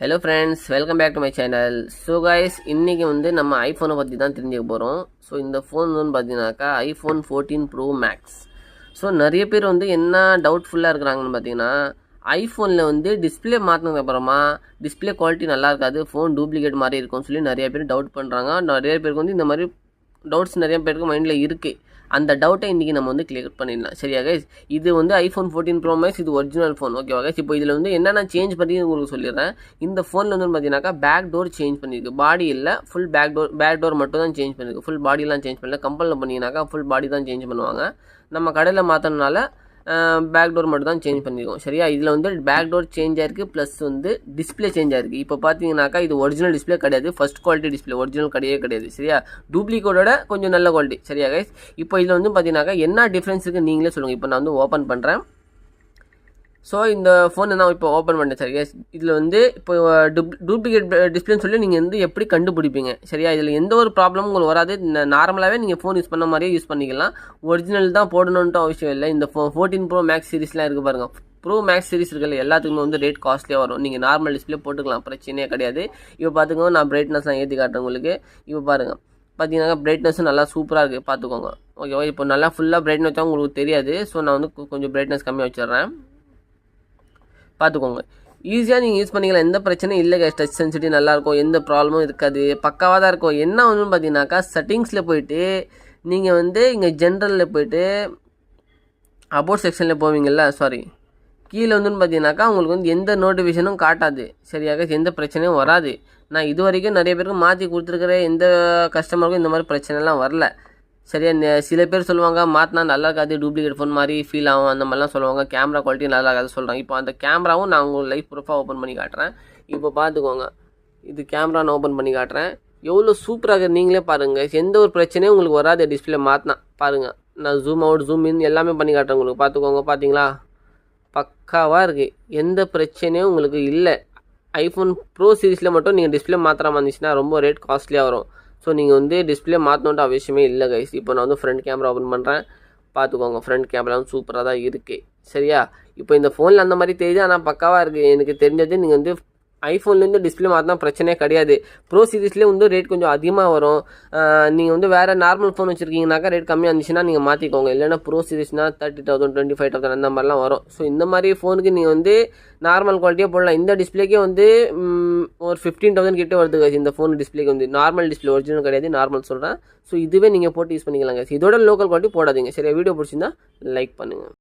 Hello friends, welcome back to my channel. So guys, இன்றைக்கி வந்து நம்ம ஐஃபோனை பற்றி தான் தெரிஞ்சுக்க போகிறோம். ஸோ இந்த ஃபோன் வந்து பார்த்தீங்கன்னாக்கா ஐஃபோன் 14 ப்ரோ மேக்ஸ். ஸோ நிறைய பேர் வந்து என்ன டவுட்ஃபுல்லாக இருக்கிறாங்கன்னு பார்த்தீங்கன்னா, ஐஃபோனில் வந்து டிஸ்பிளே மாற்றினதுக்கு அப்புறமா டிஸ்பிளே குவாலிட்டி நல்லா இருக்காது, ஃபோன் டூப்ளிகேட் மாதிரி இருக்கும்னு சொல்லி நிறைய பேர் டவுட் பண்ணுறாங்க. நிறைய பேருக்கு வந்து இந்த மாதிரி டவுட்ஸ் நிறைய பேருக்கு மைண்டில் இருக்குது. அந்த டவுட்டை இன்றைக்கி நம்ம வந்து கிளியர் பண்ணிடலாம். சரியா கைஸ்? இது வந்து ஐஃபோன் 14 ப்ரோ மேக்ஸ், இது ஒரிஜினல் ஃபோன். ஓகேவா கைஸ்? இப்போ இதில் வந்து என்னென்ன சேஞ்ச் பண்ணி உங்களுக்கு சொல்லிடுறேன். இந்த ஃபோனில் வந்து பார்த்தீங்கன்னாக்கா பேக் டோர் சேஞ்ச் பண்ணியிருக்கு. பாடி இல்லை, ஃபுல் பேக் டோர் மட்டும் தான் சேஞ்ச் பண்ணியிருக்கு. ஃபுல் பாடிலாம் சேஞ்ச் பண்ணல. கம்பெனியில் பண்ணிங்கனாக்கா ஃபுல் பாடி தான் சேஞ்ச் பண்ணுவாங்க. நம்ம கடையில் மாற்றினால பேக் டோர் மட்டும் தான் சேஞ்ச் பண்ணியிருக்கோம். சரியா? இதில் வந்து பேக் டோர் சேஞ்ச் ஆயிருக்கு, ப்ளஸ் வந்து டிஸ்பிளே சேஞ்ச் ஆயிருக்கு. இப்போ பார்த்தீங்கன்னாக்கா இது ஒரிஜினல் டிஸ்பிளே கிடையாது, ஃபர்ஸ்ட் குவாலிட்டி டிஸ்பிளே, ஒரிஜினல் கிடையாது. சரியா? டூப்ளிகேட்டோட கொஞ்சம் நல்ல குவாலிட்டி. சரியா கைஸ்? இப்போ இதில் வந்து பார்த்தீங்கன்னாக்கா என்ன டிஃப்ரென்ஸ் இருக்குது நீங்களே சொல்லுங்கள். இப்போ நான் வந்து ஓப்பன் பண்ணுறேன். ஸோ இந்த ஃபோனை நான் இப்போ ஓப்பன் பண்ணேன். சரியா? இதில் வந்து இப்போ டூப்ளிகேட் டிஸ்பிளேன்னு சொல்லி நீங்கள் வந்து எப்படி கண்டுபிடிப்பீங்க? சரியா? இதில் எந்த ஒரு ப்ராப்ளமும் உங்களுக்கு வராது. நார்மலாகவே நீங்கள் ஃபோன் யூஸ் பண்ண மாதிரியே யூஸ் பண்ணிக்கலாம். ஒரிஜினல் தான் போடணுன்ட்டு அவசியம் இல்லை. இந்த 14 ப்ரோ மேக்ஸ் சீரிஸ்லாம் இருக்குது பாருங்கள். ப்ரோ மேக்ஸ் சீரிஸ் இருக்குல்ல, எல்லாத்துக்குமே வந்து ரேட் காஸ்ட்லியாக வரும். நீங்கள் நார்மல் டிஸ்பிளே போட்டுக்கலாம், பிரச்சனையே கிடையாது. இப்போ பார்த்துக்கோங்க, நான் பிரைட்னஸ்லாம் ஏற்றி காட்டுறேன் உங்களுக்கு. இப்போ பாருங்கள், பார்த்தீங்கன்னா பிரைட்னஸும் நல்லா சூப்பராக இருக்குது, பார்த்துக்கோங்க. ஓகேவா? இப்போ நல்லா ஃபுல்லாக பிரைட்னஸ் வச்சா உங்களுக்கு தெரியாது. ஸோ நான் வந்து கொஞ்சம் பிரைட்னஸ் கம்மியாக வச்சிடுறேன். பார்த்துக்கோங்க, ஈஸியாக நீங்கள் யூஸ் பண்ணிக்கலாம், எந்த பிரச்சனையும் இல்லை. டச் சென்சிட்டிவ் நல்லாயிருக்கும், எந்த ப்ராப்ளமும் இருக்காது, பக்காவாக தான் இருக்கும். என்ன ஒன்றுன்னு பார்த்தீங்கன்னாக்கா, செட்டிங்ஸில் போயிட்டு நீங்கள் வந்து இங்கே ஜென்ரலில் போயிட்டு அபவுட் செக்ஷனில் போவீங்கள்ல, சாரி, கீழே வந்துன்னு பார்த்தீங்கன்னாக்கா உங்களுக்கு வந்து எந்த நோட்டிஃபிகேஷனும் காட்டாது. சரியாக? எந்த பிரச்சனையும் வராது. நான் இது வரைக்கும் நிறைய பேருக்கு மாற்றி கொடுத்துருக்குறேன், எந்த கஸ்டமருக்கும் இந்த மாதிரி பிரச்சனைலாம் வரல. சரியா? சில பேர் சொல்லுவாங்க மாற்றினா நல்லா இருக்காது, டூப்ளிகேட் ஃபோன் மாதிரி ஃபீல் ஆகும், அந்த மாதிரிலாம் சொல்லுவாங்க. கேமரா குவாலிட்டி நல்லா இருக்காது சொல்கிறாங்க. இப்போ அந்த கேமராவும் நான் உங்களுக்கு லைஃப் ப்ரூஃபாக ஓப்பன் பண்ணி காட்டுறேன். இப்போ பார்த்துக்கோங்க, இது கேமரா நான் ஓப்பன் பண்ணி காட்டுறேன். எவ்வளோ சூப்பராக இருக்குது நீங்களே பாருங்கள். எந்த ஒரு பிரச்சனையும் உங்களுக்கு வராது டிஸ்பிளே மாற்றினா. பாருங்கள், நான் ஜூம் அவுட் ஜூம் இன் எல்லாமே பண்ணி காட்டுறேன் உங்களுக்கு. பார்த்துக்கோங்க, பார்த்தீங்களா? பக்காவாக இருக்குது, எந்த பிரச்சனையும் உங்களுக்கு இல்லை. ஐஃபோன் ப்ரோ சீரிஸில் மட்டும் நீங்கள் டிஸ்பிளே மாத்திராமல் இருந்துச்சுன்னா ரொம்ப ரேட் காஸ்ட்லியாக வரும். ஸோ நீங்கள் வந்து டிஸ்பிளே மாற்றணுன்ட்டு அவசியமே இல்லை கைஸ். இப்போ நான் வந்து ஃப்ரண்ட் கேமரா ஓப்பன் பண்ணுறேன். பார்த்துக்கோங்க, ஃப்ரண்ட் கேமராவும் சூப்பராக தான் இருக்குது. சரியா? இப்போ இந்த ஃபோனில் அந்த மாதிரி தெரியுது, ஆனால் பக்காவாக இருக்குது. எனக்கு தெரிஞ்சது நீங்கள் வந்து ஐஃபோன்லேருந்து டிஸ்பிளே மாற்றினா பிரச்சனையே கிடையாது. ப்ரோ சீரிஸ்லேயே வந்து ரேட் கொஞ்சம் அதிகமாக வரும். நீங்கள் வந்து வேறு நார்மல் ஃபோன் வச்சுருக்கீங்கனாக்கா ரேட் கம்மியாக இருந்துச்சுன்னா நீங்கள் மாற்றிக்கோங்க. இல்லைனா ப்ரோ சீரிஸ்னால் 30,000 25,000 அந்த மாதிரிலாம் வரும். ஸோ இந்த மாதிரி ஃபோனுக்கு நீங்கள் வந்து நார்மல் குவாலிட்டியாக போடலாம். இந்த டிஸ்பிளேக்கே வந்து ஒரு 15,000 கிட்டே வருது இந்த ஃபோன் டிஸ்பிளேக்கு. வந்து நார்மல் டிஸ்பிளே, ஒரிஜினல் கிடையாது, நார்மல் சொல்கிறேன். ஸோ இதுவே நீங்கள் போட்டு யூஸ் பண்ணிக்கலாங்க. இதோட லோக்கல் குவாலிட்டி போடாதீங்க. சரியா? வீடியோ பிடிச்சிருந்தா லைக் பண்ணுங்கள்.